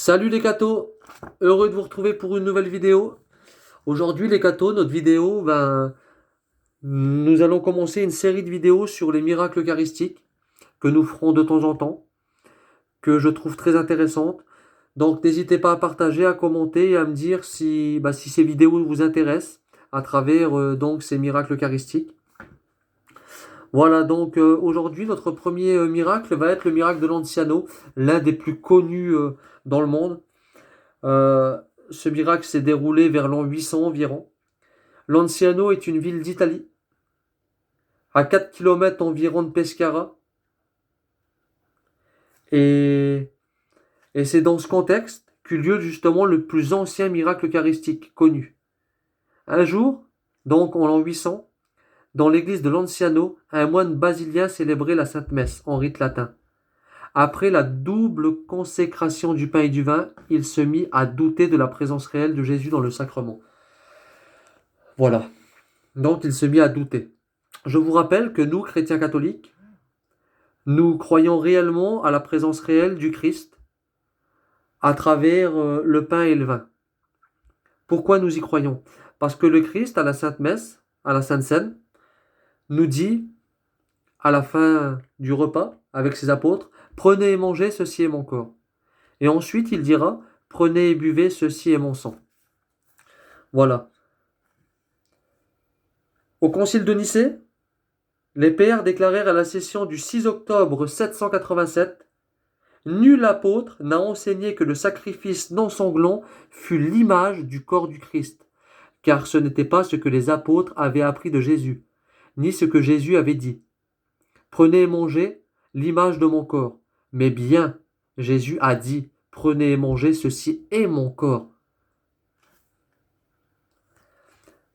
Salut les cathos, heureux de vous retrouver pour une nouvelle vidéo. Aujourd'hui les cathos, notre vidéo, nous allons commencer une série de vidéos sur les miracles eucharistiques que nous ferons de temps en temps, que je trouve très intéressantes. Donc n'hésitez pas à partager, à commenter et à me dire si ces vidéos vous intéressent à travers donc ces miracles eucharistiques. Voilà donc aujourd'hui notre premier miracle va être le miracle de l'Anciano, l'un des plus connus dans le monde. Euh, Ce miracle s'est déroulé vers l'an 800 environ. Lanciano est une ville d'Italie, à 4 kilomètres environ de Pescara. Et, et c'est dans ce contexte qu'eut lieu justement le plus ancien miracle eucharistique connu. Un jour, donc en l'an 800, dans l'église de Lanciano, un moine basilien célébrait la Sainte Messe en rite latin. Après la double consécration du pain et du vin, il se mit à douter de la présence réelle de Jésus dans le sacrement. Voilà. Donc il se mit à douter. Je vous rappelle que nous, chrétiens catholiques, nous croyons réellement à la présence réelle du Christ à travers le pain et le vin. Pourquoi nous y croyons? Parce que le Christ, à la Sainte Messe, à la Sainte Seine, nous dit, à la fin du repas, avec ses apôtres, prenez et mangez, ceci est mon corps. Et ensuite, il dira, prenez et buvez, ceci est mon sang. Voilà. Au concile de Nicée, les pères déclarèrent à la session du 6 octobre 787: nul apôtre n'a enseigné que le sacrifice non sanglant fût l'image du corps du Christ, car ce n'était pas ce que les apôtres avaient appris de Jésus, ni ce que Jésus avait dit. Prenez et mangez l'image de mon corps. Mais bien, Jésus a dit, prenez et mangez, ceci est mon corps.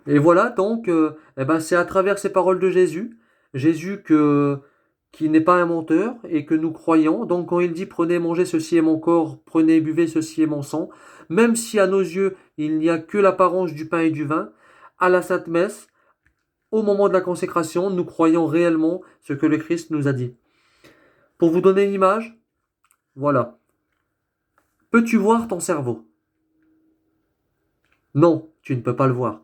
Et voilà donc, c'est à travers ces paroles de Jésus, qui n'est pas un menteur et que nous croyons. Donc quand il dit prenez et mangez, ceci est mon corps, prenez et buvez, ceci est mon sang, même si à nos yeux il n'y a que l'apparence du pain et du vin, à la Sainte Messe, au moment de la consécration, nous croyons réellement ce que le Christ nous a dit. Pour vous donner une image, voilà. Peux-tu voir ton cerveau? Non, tu ne peux pas le voir.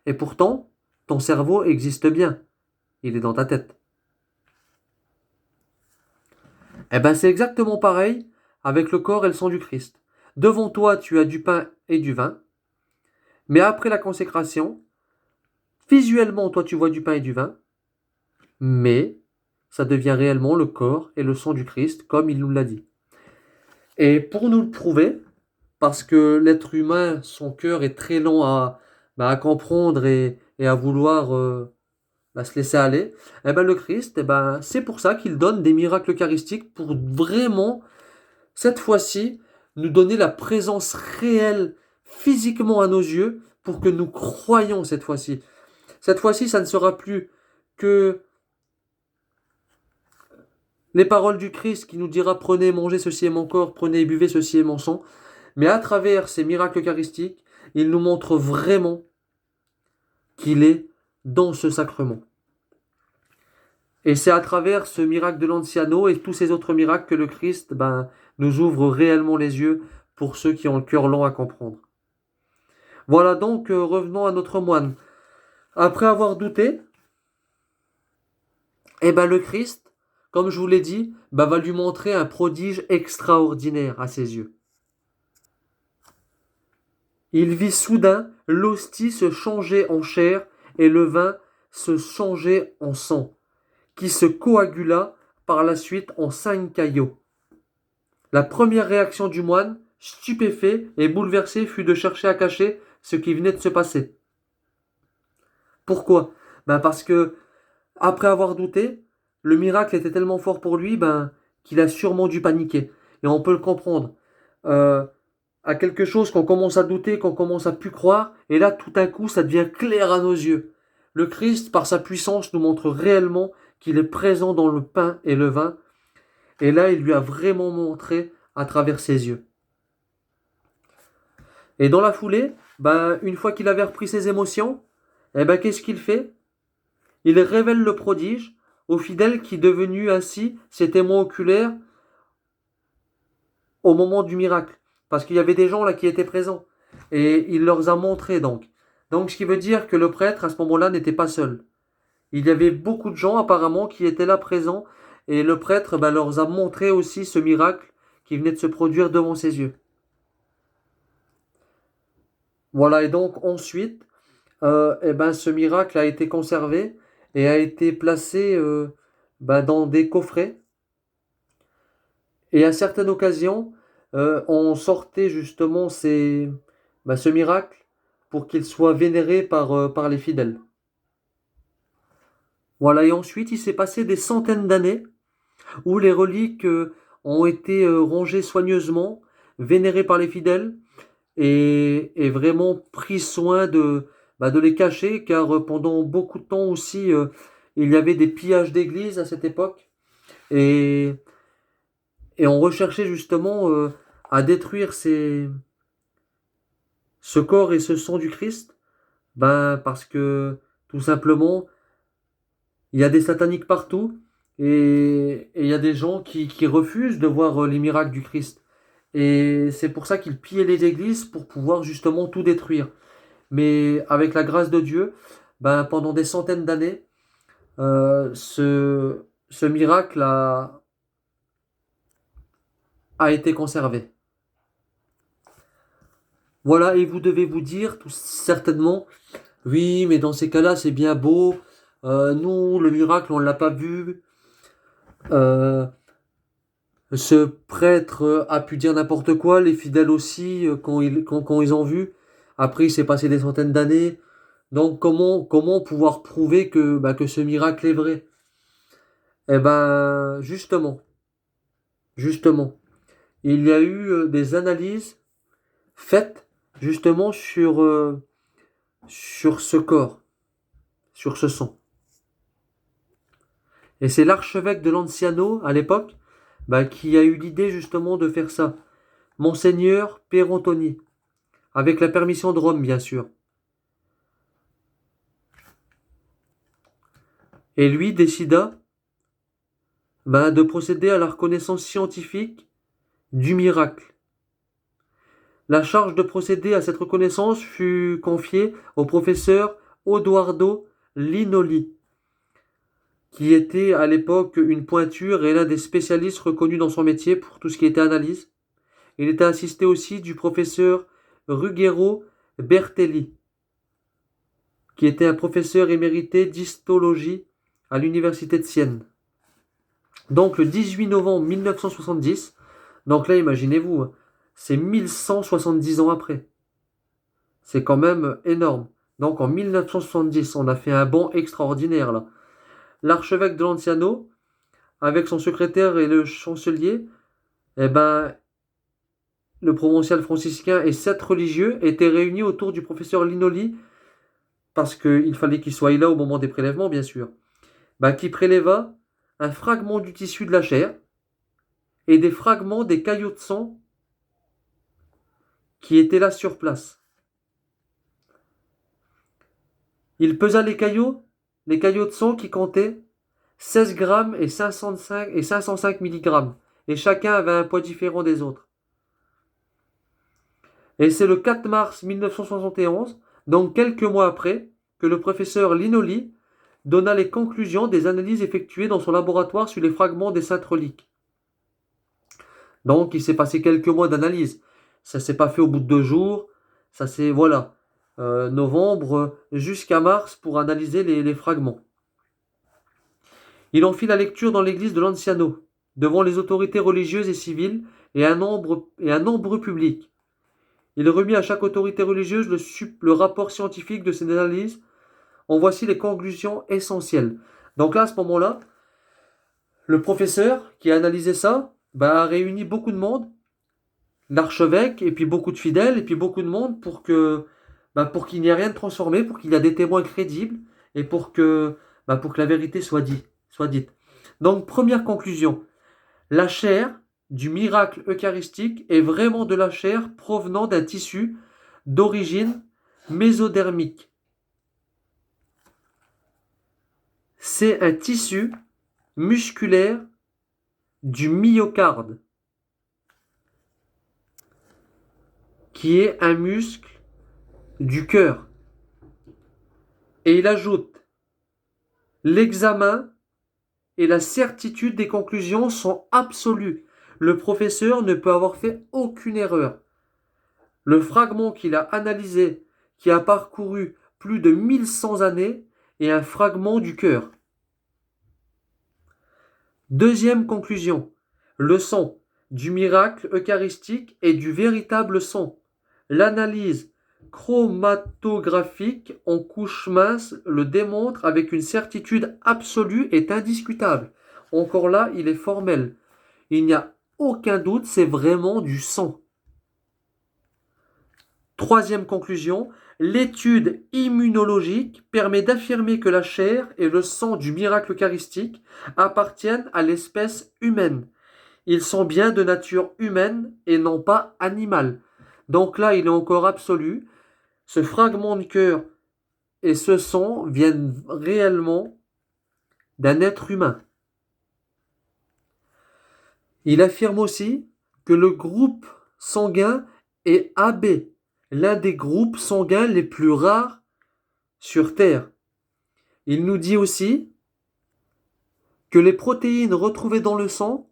Et pourtant, ton cerveau existe bien. Il est dans ta tête. C'est exactement pareil avec le corps et le sang du Christ. Devant toi, tu as du pain et du vin, mais après la consécration, visuellement, toi, tu vois du pain et du vin, mais ça devient réellement le corps et le sang du Christ, comme il nous l'a dit. Et pour nous le prouver, parce que l'être humain, son cœur est très lent à comprendre et à vouloir se laisser aller, le Christ, c'est pour ça qu'il donne des miracles eucharistiques pour vraiment, cette fois-ci, nous donner la présence réelle physiquement à nos yeux pour que nous croyions cette fois-ci. Cette fois-ci, ça ne sera plus que les paroles du Christ qui nous dira prenez et mangez, ceci est mon corps, prenez et buvez, ceci est mon sang. Mais à travers ces miracles eucharistiques, il nous montre vraiment qu'il est dans ce sacrement. Et c'est à travers ce miracle de l'Anciano et tous ces autres miracles que le Christ nous ouvre réellement les yeux pour ceux qui ont le cœur lent à comprendre. Voilà donc, revenons à notre moine. Après avoir douté, le Christ, comme je vous l'ai dit, va lui montrer un prodige extraordinaire à ses yeux. Il vit soudain l'hostie se changer en chair et le vin se changer en sang, qui se coagula par la suite en 5 caillots. La première réaction du moine, stupéfait et bouleversé, fut de chercher à cacher ce qui venait de se passer. Pourquoi? Parce que, après avoir douté, le miracle était tellement fort pour lui qu'il a sûrement dû paniquer. Et on peut le comprendre. À quelque chose qu'on commence à douter, qu'on commence à plus croire, et là tout d'un coup ça devient clair à nos yeux. Le Christ, par sa puissance, nous montre réellement qu'il est présent dans le pain et le vin, et là il lui a vraiment montré à travers ses yeux. Et dans la foulée, une fois qu'il avait repris ses émotions, qu'est-ce qu'il fait? Il révèle le prodige aux fidèles qui, devenus ainsi ses témoins oculaires au moment du miracle. parce qu'il y avait des gens là qui étaient présents. Et il leur a montré donc. Donc ce qui veut dire que le prêtre à ce moment-là n'était pas seul. Il y avait beaucoup de gens apparemment qui étaient là présents et le prêtre leur a montré aussi ce miracle qui venait de se produire devant ses yeux. Voilà, et donc ensuite, ce miracle a été conservé et a été placé dans des coffrets. Et à certaines occasions, on sortait justement ce miracle pour qu'il soit vénéré par les fidèles. Voilà, et ensuite il s'est passé des centaines d'années où les reliques ont été rangées soigneusement, vénérées par les fidèles, et vraiment pris soin de les cacher, car pendant beaucoup de temps aussi, il y avait des pillages d'églises à cette époque, et, et on recherchait justement à détruire ce corps et ce sang du Christ, parce que tout simplement, il y a des sataniques partout, et il y a des gens qui refusent de voir les miracles du Christ. Et c'est pour ça qu'ils pillaient les églises pour pouvoir justement tout détruire. Mais avec la grâce de Dieu, pendant des centaines d'années, ce miracle a été conservé. Voilà, et vous devez vous dire tout certainement, oui, mais dans ces cas-là, c'est bien beau. Nous, le miracle, on ne l'a pas vu. Euh, Ce prêtre a pu dire n'importe quoi, les fidèles aussi, quand ils ont vu. Après, il s'est passé des centaines d'années. Donc, comment pouvoir prouver que ce miracle est vrai? Eh ben, justement, il y a eu des analyses faites justement sur ce corps, sur ce sang. Et c'est l'archevêque de Lanciano, à l'époque, qui a eu l'idée justement de faire ça. Monseigneur Perantoni, avec la permission de Rome, bien sûr. Et lui décida de procéder à la reconnaissance scientifique du miracle. La charge de procéder à cette reconnaissance fut confiée au professeur Odoardo Linoli, qui était à l'époque une pointure et l'un des spécialistes reconnus dans son métier pour tout ce qui était analyse. Il était assisté aussi du professeur Ruggero Bertelli, qui était un professeur émérité d'histologie à l'université de Sienne. Donc le 18 novembre 1970, donc là imaginez-vous, c'est 1170 ans après. C'est quand même énorme. Donc en 1970, on a fait un bond extraordinaire là. L'archevêque de Lanciano, avec son secrétaire et le chancelier, eh ben, le provincial franciscain et 7 religieux étaient réunis autour du professeur Linoli, parce qu'il fallait qu'il soit là au moment des prélèvements, bien sûr, qui préléva un fragment du tissu de la chair et des fragments des caillots de sang qui étaient là sur place. Il pesa les caillots de sang qui comptaient 16 grammes et 505 milligrammes, et chacun avait un poids différent des autres. Et c'est le 4 mars 1971, donc quelques mois après, que le professeur Linoli donna les conclusions des analyses effectuées dans son laboratoire sur les fragments des saintes reliques. Donc il s'est passé quelques mois d'analyse. Ça ne s'est pas fait au bout de 2 jours. Ça c'est, voilà, novembre jusqu'à mars pour analyser les fragments. Il en fit la lecture dans l'église de Lanciano, devant les autorités religieuses et civiles et un nombre public. Il remit à chaque autorité religieuse le rapport scientifique de ses analyses. En voici les conclusions essentielles. Donc là, à ce moment-là, le professeur qui a analysé ça a réuni beaucoup de monde, l'archevêque, et puis beaucoup de fidèles, et puis beaucoup de monde pour qu'il n'y ait rien de transformé, pour qu'il y ait des témoins crédibles, et pour que la vérité soit dite. Donc, première conclusion, la chair du miracle eucharistique est vraiment de la chair provenant d'un tissu d'origine mésodermique. C'est un tissu musculaire du myocarde. qui est un muscle du cœur. Et il ajoute, l'examen et la certitude des conclusions sont absolues. Le professeur ne peut avoir fait aucune erreur. Le fragment qu'il a analysé, qui a parcouru plus de 1100 années, est un fragment du cœur. Deuxième conclusion, le son du miracle eucharistique est du véritable son. L'analyse chromatographique en couche mince le démontre avec une certitude absolue et indiscutable. Encore là, il est formel. Il n'y a aucun doute, c'est vraiment du sang. Troisième conclusion, l'étude immunologique permet d'affirmer que la chair et le sang du miracle eucharistique appartiennent à l'espèce humaine. Ils sont bien de nature humaine et non pas animale. Donc là, il est encore absolu. Ce fragment de cœur et ce sang viennent réellement d'un être humain. Il affirme aussi que le groupe sanguin est AB, l'un des groupes sanguins les plus rares sur Terre. Il nous dit aussi que les protéines retrouvées dans le sang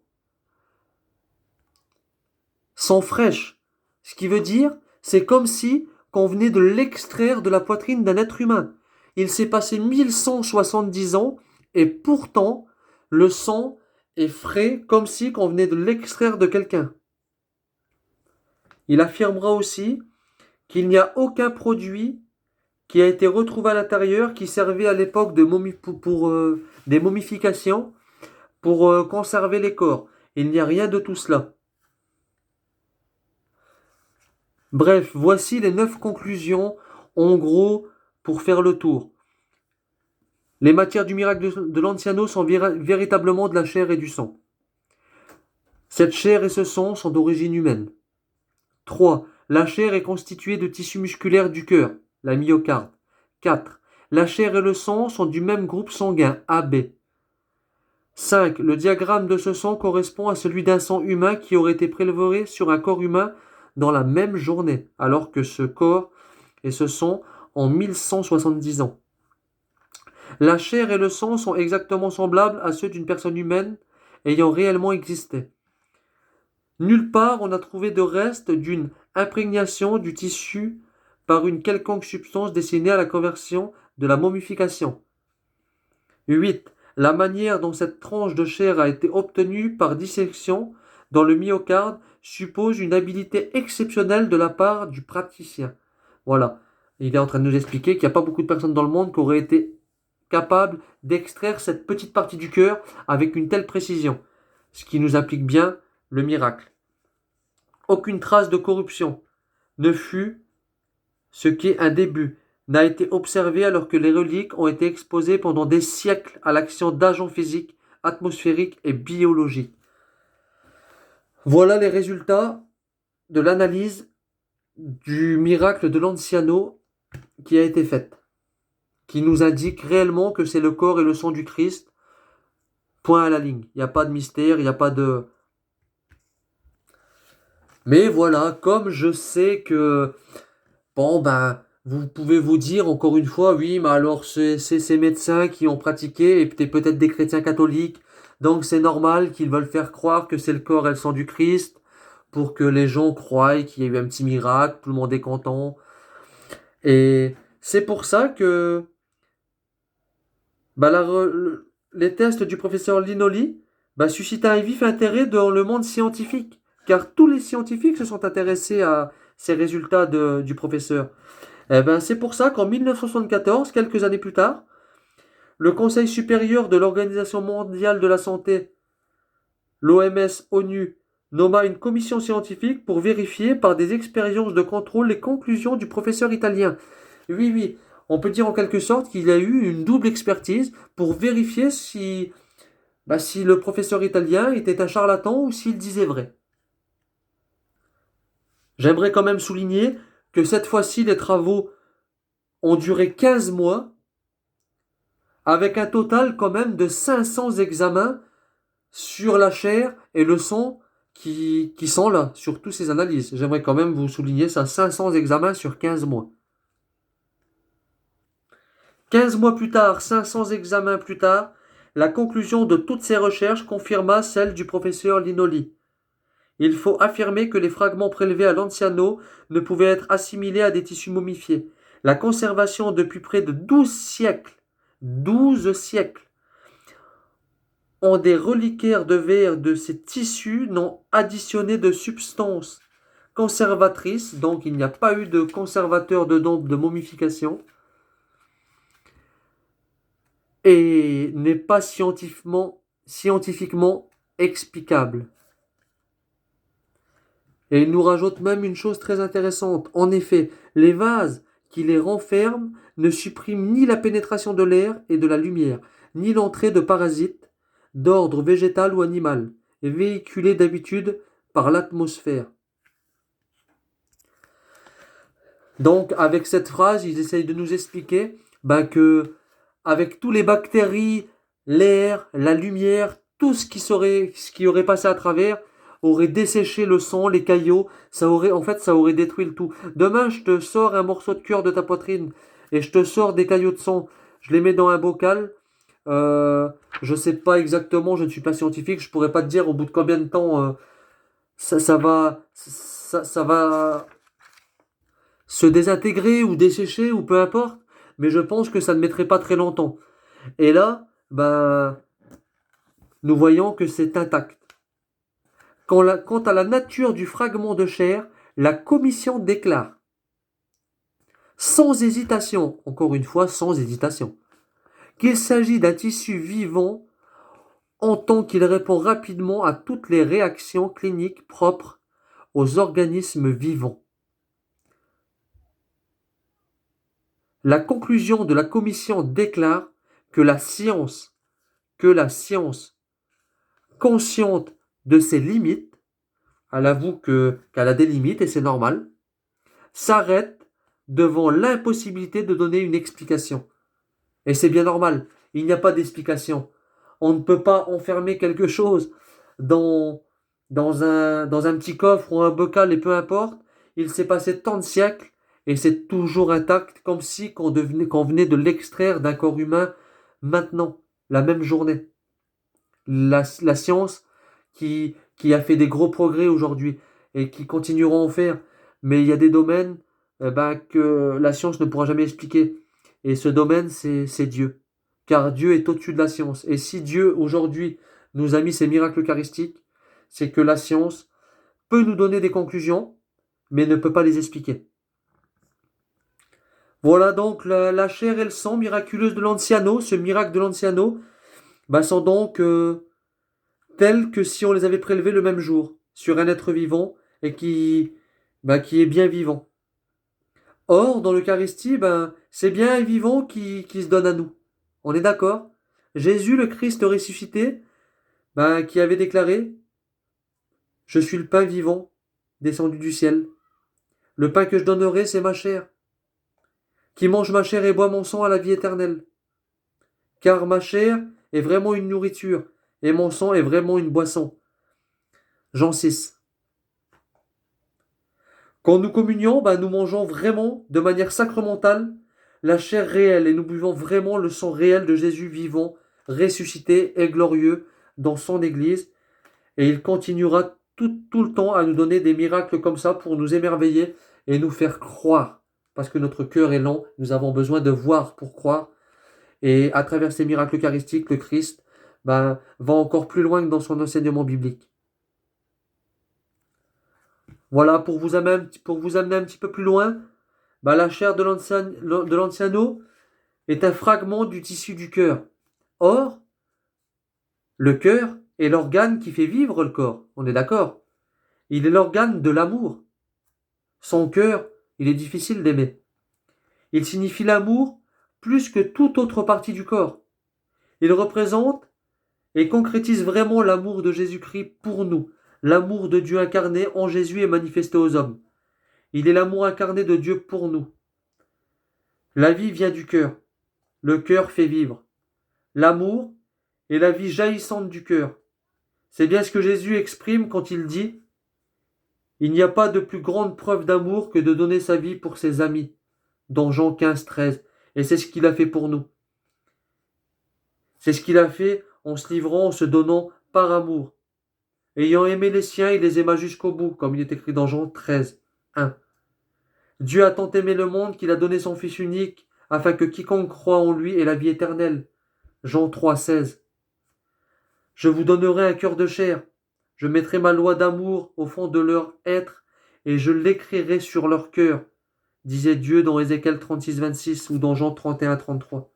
sont fraîches. Ce qui veut dire, c'est comme si qu'on venait de l'extraire de la poitrine d'un être humain. Il s'est passé 1170 ans et pourtant le sang est frais comme si qu'on venait de l'extraire de quelqu'un. Il affirmera aussi qu'il n'y a aucun produit qui a été retrouvé à l'intérieur qui servait à l'époque de des momifications pour conserver les corps. Il n'y a rien de tout cela. Bref, voici les 9 conclusions, en gros, pour faire le tour. Les matières du miracle de l'Anciano sont véritablement de la chair et du sang. Cette chair et ce sang sont d'origine humaine. 3. La chair est constituée de tissu musculaire du cœur, la myocarde. 4. La chair et le sang sont du même groupe sanguin, AB. 5. Le diagramme de ce sang correspond à celui d'un sang humain qui aurait été prélevé sur un corps humain dans la même journée, alors que ce corps et ce sang ont 1170 ans. La chair et le sang sont exactement semblables à ceux d'une personne humaine ayant réellement existé. Nulle part on n'a trouvé de reste d'une imprégnation du tissu par une quelconque substance destinée à la conversion de la momification. 8. La manière dont cette tranche de chair a été obtenue par dissection dans le myocarde suppose une habileté exceptionnelle de la part du praticien. Voilà. Il est en train de nous expliquer qu'il n'y a pas beaucoup de personnes dans le monde qui auraient été capables d'extraire cette petite partie du cœur avec une telle précision. Ce qui nous applique bien le miracle. Aucune trace de corruption ne fut ce qui est un début, n'a été observé alors que les reliques ont été exposées pendant des siècles à l'action d'agents physiques, atmosphériques et biologiques. Voilà les résultats de l'analyse du miracle de l'Anciano qui a été faite, qui nous indique réellement que c'est le corps et le sang du Christ, point à la ligne. Il n'y a pas de mystère, il n'y a pas de... Mais voilà, comme je sais que, bon ben, vous pouvez vous dire encore une fois, oui, mais alors c'est ces médecins qui ont pratiqué, et peut-être des chrétiens catholiques, donc c'est normal qu'ils veulent faire croire que c'est le corps et le sang du Christ, pour que les gens croient qu'il y a eu un petit miracle, tout le monde est content. Et c'est pour ça que bah, les tests du professeur Linoli suscitent un vif intérêt dans le monde scientifique, car tous les scientifiques se sont intéressés à ces résultats du professeur. C'est pour ça qu'en 1974, quelques années plus tard, le Conseil supérieur de l'Organisation mondiale de la santé, l'OMS-ONU, nomma une commission scientifique pour vérifier par des expériences de contrôle les conclusions du professeur italien. Oui, oui, on peut dire en quelque sorte qu'il y a eu une double expertise pour vérifier si le professeur italien était un charlatan ou s'il disait vrai. J'aimerais quand même souligner que cette fois-ci, les travaux ont duré 15 mois, avec un total quand même de 500 examens sur la chair et le sang qui sont là sur toutes ces analyses. J'aimerais quand même vous souligner ça, 500 examens sur 15 mois. 15 mois plus tard, 500 examens plus tard, la conclusion de toutes ces recherches confirma celle du professeur Linoli. Il faut affirmer que les fragments prélevés à Lanciano ne pouvaient être assimilés à des tissus momifiés. La conservation depuis près de 12 siècles, ont des reliquaires de verre de ces tissus n'ont additionné de substances conservatrices, donc il n'y a pas eu de conservateur de momification, et n'est pas scientifiquement explicable. Et il nous rajoute même une chose très intéressante. En effet, les vases qui les renferment ne suppriment ni la pénétration de l'air et de la lumière, ni l'entrée de parasites d'ordre végétal ou animal, véhiculés d'habitude par l'atmosphère. Donc, avec cette phrase, ils essayent de nous expliquer que, avec tous les bactéries, l'air, la lumière, tout ce qui aurait passé à travers, aurait desséché le sang, les caillots, ça aurait détruit le tout. Demain, je te sors un morceau de cœur de ta poitrine et je te sors des caillots de sang. Je les mets dans un bocal. Je sais pas exactement, je ne suis pas scientifique, je pourrais pas te dire au bout de combien de temps ça va se désintégrer ou dessécher ou peu importe, mais je pense que ça ne mettrait pas très longtemps. Et là, nous voyons que c'est intact. Quant à la nature du fragment de chair, la commission déclare, sans hésitation, encore une fois sans hésitation, qu'il s'agit d'un tissu vivant en tant qu'il répond rapidement à toutes les réactions cliniques propres aux organismes vivants. La conclusion de la commission déclare que la science, consciente de ses limites, elle avoue qu'elle a des limites et c'est normal, s'arrête devant l'impossibilité de donner une explication. Et c'est bien normal, il n'y a pas d'explication. On ne peut pas enfermer quelque chose dans un petit coffre ou un bocal et peu importe. Il s'est passé tant de siècles et c'est toujours intact comme si qu'on venait de l'extraire d'un corps humain maintenant, la même journée. La science qui a fait des gros progrès aujourd'hui et qui continueront à en faire. Mais il y a des domaines que la science ne pourra jamais expliquer. Et ce domaine, c'est Dieu. Car Dieu est au-dessus de la science. Et si Dieu, aujourd'hui, nous a mis ces miracles eucharistiques, c'est que la science peut nous donner des conclusions, mais ne peut pas les expliquer. Voilà donc la chair et le sang miraculeuse de l'Anciano, ce miracle de l'Anciano, sont donc tels que si on les avait prélevés le même jour sur un être vivant et qui est bien vivant. Or, dans l'Eucharistie, c'est bien un vivant qui se donne à nous. On est d'accord? Jésus, le Christ ressuscité, qui avait déclaré, je suis le pain vivant, descendu du ciel. Le pain que je donnerai, c'est ma chair. Qui mange ma chair et boit mon sang à la vie éternelle. Car ma chair est vraiment une nourriture, et mon sang est vraiment une boisson. Jean 6. Quand nous communions, nous mangeons vraiment, de manière sacramentale, la chair réelle, et nous buvons vraiment le sang réel de Jésus vivant, ressuscité et glorieux dans son Église, et il continuera tout le temps à nous donner des miracles comme ça pour nous émerveiller et nous faire croire. Parce que notre cœur est lent, nous avons besoin de voir pour croire. Et à travers ces miracles eucharistiques, le Christ va encore plus loin que dans son enseignement biblique. Voilà, pour vous amener un petit peu plus loin, la chair de l'Anciano est un fragment du tissu du cœur. Or, le cœur est l'organe qui fait vivre le corps, on est d'accord? Il est l'organe de l'amour. Son cœur, il est difficile d'aimer. Il signifie l'amour plus que toute autre partie du corps. Il représente et concrétise vraiment l'amour de Jésus-Christ pour nous, l'amour de Dieu incarné en Jésus et manifesté aux hommes. Il est l'amour incarné de Dieu pour nous. La vie vient du cœur. Le cœur fait vivre. L'amour est la vie jaillissante du cœur. C'est bien ce que Jésus exprime quand il dit « Il n'y a pas de plus grande preuve d'amour que de donner sa vie pour ses amis » dans Jean 15, 13. Et c'est ce qu'il a fait pour nous. C'est ce qu'il a fait en se livrant, en se donnant par amour. Ayant aimé les siens, il les aima jusqu'au bout, comme il est écrit dans Jean 13, 1. Dieu a tant aimé le monde qu'il a donné son Fils unique, afin que quiconque croit en lui ait la vie éternelle. Jean 3, 16. Je vous donnerai un cœur de chair. Je mettrai ma loi d'amour au fond de leur être, et je l'écrirai sur leur cœur, disait Dieu dans Ézéchiel 36, 26 ou dans Jean 31, 33.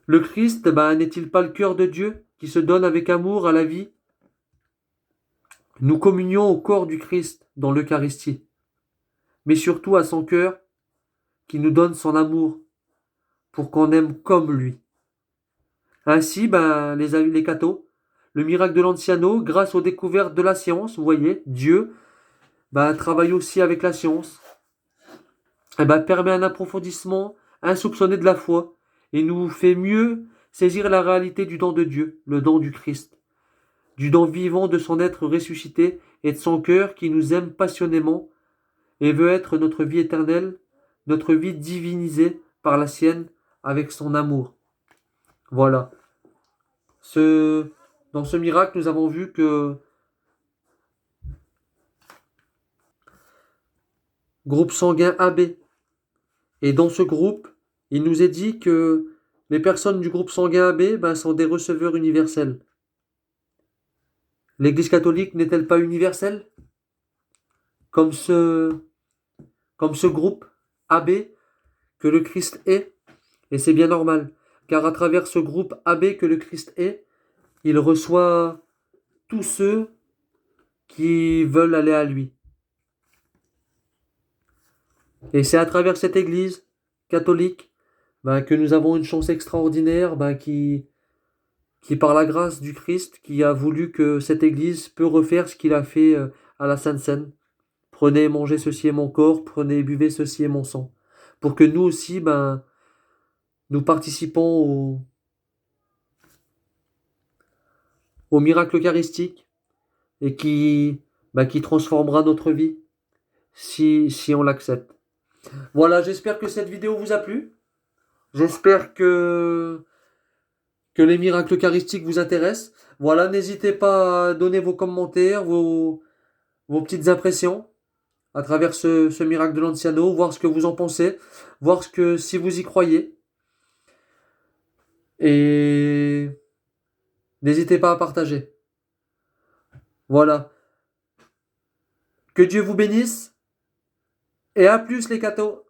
Le Christ, n'est-il pas le cœur de Dieu qui se donne avec amour à la vie? Nous communions au corps du Christ dans l'Eucharistie, mais surtout à son cœur qui nous donne son amour pour qu'on aime comme lui. Ainsi, les cathos, le miracle de l'Anciano, grâce aux découvertes de la science, vous voyez, Dieu travaille aussi avec la science, permet un approfondissement insoupçonné de la foi et nous fait mieux saisir la réalité du don de Dieu, le don du Christ, du don vivant de son être ressuscité et de son cœur qui nous aime passionnément et veut être notre vie éternelle, notre vie divinisée par la sienne avec son amour. Voilà. Dans ce miracle, nous avons vu que groupe sanguin AB. Et dans ce groupe, il nous est dit que les personnes du groupe sanguin AB sont des receveurs universels. L'Église catholique n'est-elle pas universelle comme ce groupe AB que le Christ est? Et c'est bien normal, car à travers ce groupe AB que le Christ est, il reçoit tous ceux qui veulent aller à lui. Et c'est à travers cette Église catholique que nous avons une chance extraordinaire qui par la grâce du Christ, qui a voulu que cette Église peut refaire ce qu'il a fait à la Sainte Seine. Prenez et mangez, ceci est mon corps, prenez et buvez, ceci est mon sang. Pour que nous aussi, nous participons au miracle eucharistique et qui transformera notre vie si on l'accepte. Voilà, j'espère que cette vidéo vous a plu. J'espère que les miracles eucharistiques vous intéressent. Voilà, n'hésitez pas à donner vos commentaires, vos petites impressions à travers ce miracle de l'Anciano, voir ce que vous en pensez, voir si vous y croyez. Et n'hésitez pas à partager. Voilà. Que Dieu vous bénisse. Et à plus les cathos.